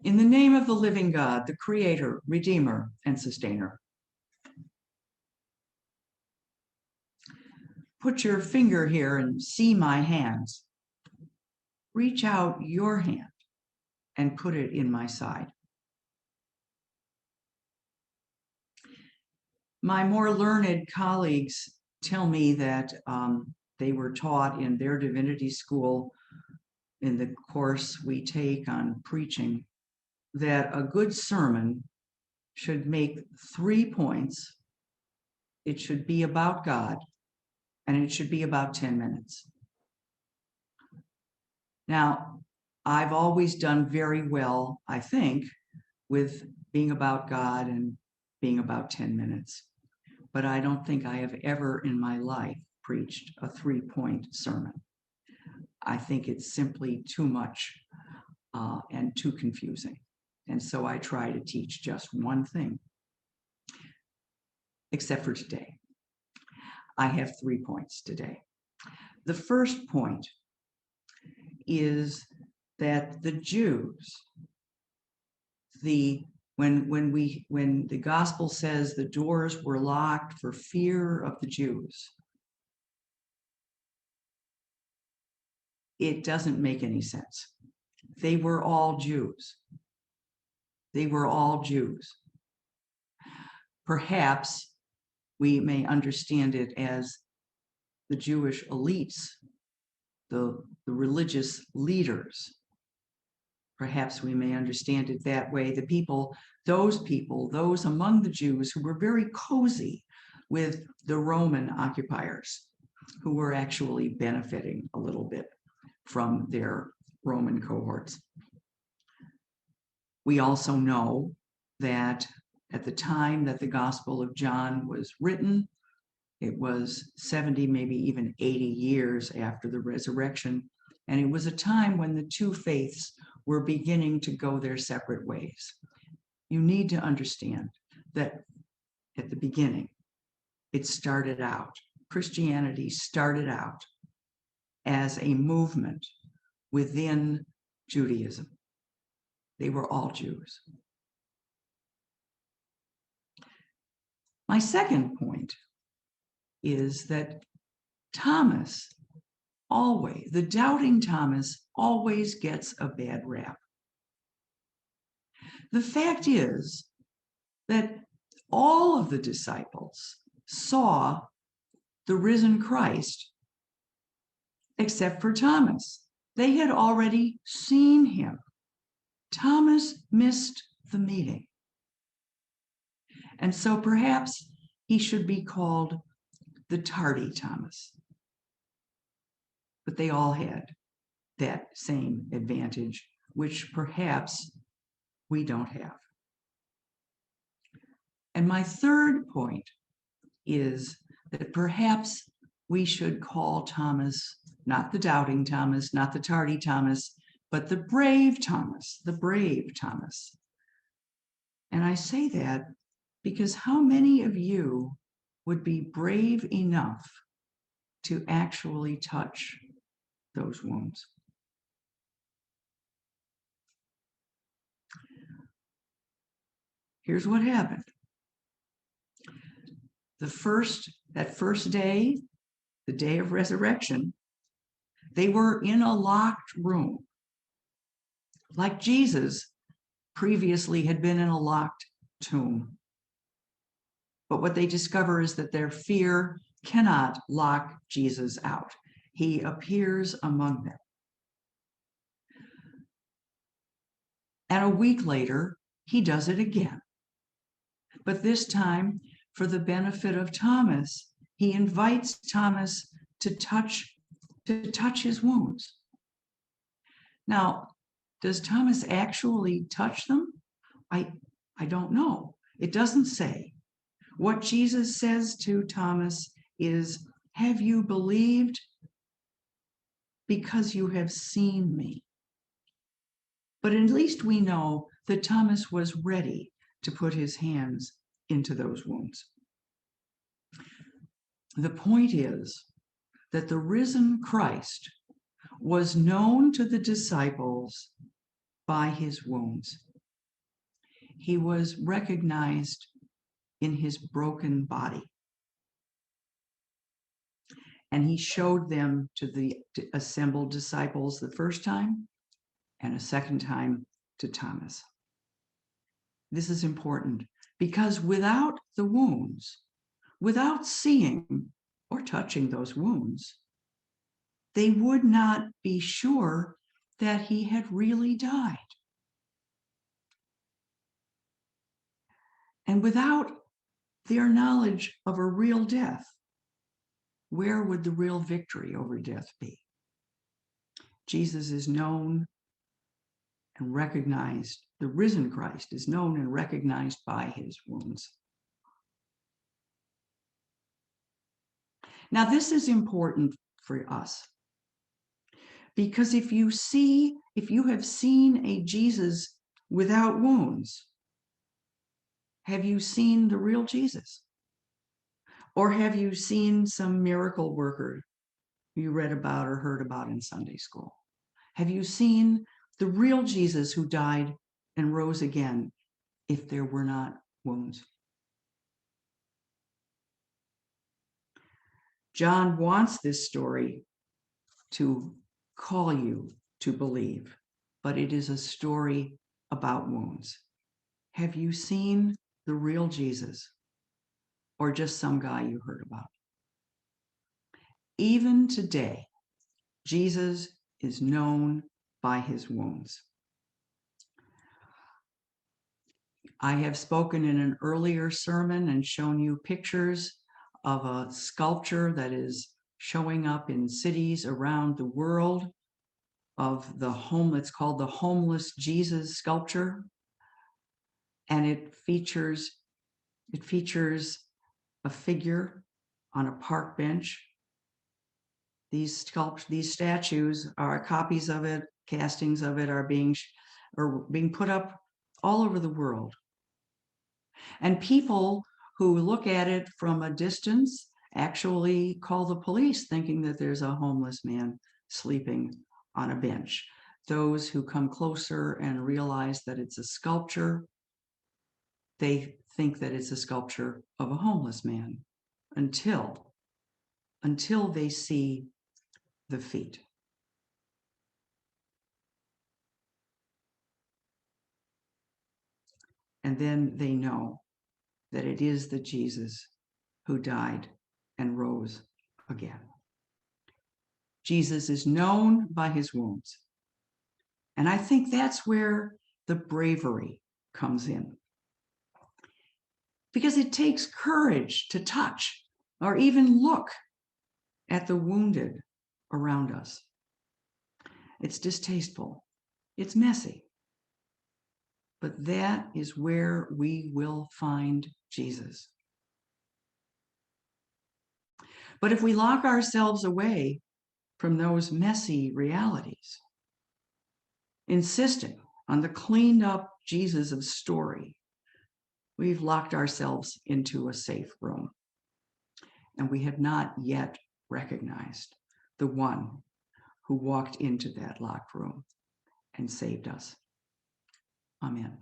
In the name of the living God, the Creator, Redeemer, and Sustainer. Put your finger here and see my hands. Reach out your hand and put it in my side. My more learned colleagues tell me that they were taught in their divinity school, in the course we take on preaching, that a good sermon should make 3 points. It should be about God, and it should be about 10 minutes. Now, I've always done very well, I think, with being about God and being about 10 minutes. But I don't think I have ever in my life preached a 3-point sermon. I think it's simply too much and too confusing. And so I try to teach just one thing, except for today. I have 3 points today. The first point is that the Jews, when the gospel says the doors were locked for fear of the Jews, it doesn't make any sense. They were all Jews. They were all Jews. Perhaps we may understand it as the Jewish elites, the religious leaders. Perhaps we may understand it that way. Those among the Jews who were very cozy with the Roman occupiers, who were actually benefiting a little bit from their Roman cohorts. We also know that at the time that the Gospel of John was written, it was 70, maybe even 80 years after the resurrection. And it was a time when the two faiths were beginning to go their separate ways. You need to understand that at the beginning, Christianity started out as a movement within Judaism. They were all Jews. My second point is that the doubting Thomas always gets a bad rap. The fact is that all of the disciples saw the risen Christ except for Thomas. They had already seen him. Thomas missed the meeting. And so perhaps he should be called the tardy Thomas. But they all had that same advantage, which perhaps we don't have. And my third point is that perhaps we should call Thomas, not the doubting Thomas, not the tardy Thomas, but the brave Thomas, And I say that because how many of you would be brave enough to actually touch those wounds? Here's what happened. That first day, the day of resurrection, they were in a locked room, like Jesus previously had been in a locked tomb. But what they discover is that their fear cannot lock Jesus out. He appears among them. And a week later, he does it again. But this time, for the benefit of Thomas, he invites Thomas to touch his wounds. Now, does Thomas actually touch them? I don't know. It doesn't say. What Jesus says to Thomas is, "Have you believed? Because you have seen me." But at least we know that Thomas was ready to put his hands into those wounds. The point is that the risen Christ was known to the disciples by his wounds. he was recognized in his broken body. And he showed them to the assembled disciples the first time and a second time to Thomas. This is important because without the wounds, without seeing or touching those wounds, they would not be sure that he had really died. And without their knowledge of a real death, where would the real victory over death be? Jesus is known and recognized, the risen Christ is known and recognized by his wounds. Now, this is important for us because if you have seen a Jesus without wounds, have you seen the real Jesus? Or have you seen some miracle worker you read about or heard about in Sunday school? Have you seen the real Jesus who died and rose again if there were not wounds? John wants this story to call you to believe, but it is a story about wounds. Have you seen the real Jesus or just some guy you heard about? Even today, Jesus is known by his wounds. I have spoken in an earlier sermon and shown you pictures of a sculpture that is showing up in cities around the world of it's called the Homeless Jesus sculpture. And it features a figure on a park bench. These statues are copies of it, castings of it are being put up all over the world. And people who look at it from a distance actually call the police thinking that there's a homeless man sleeping on a bench. Those who come closer and realize that it's a sculpture, they think that it's a sculpture of a homeless man until they see the feet. And then they know that it is the Jesus who died and rose again. Jesus is known by his wounds. And I think that's where the bravery comes in. Because it takes courage to touch or even look at the wounded around us. It's distasteful. It's messy. But that is where we will find Jesus. But if we lock ourselves away from those messy realities, insisting on the cleaned up Jesus of story, we've locked ourselves into a safe room. And we have not yet recognized the one who walked into that locked room and saved us. Amen.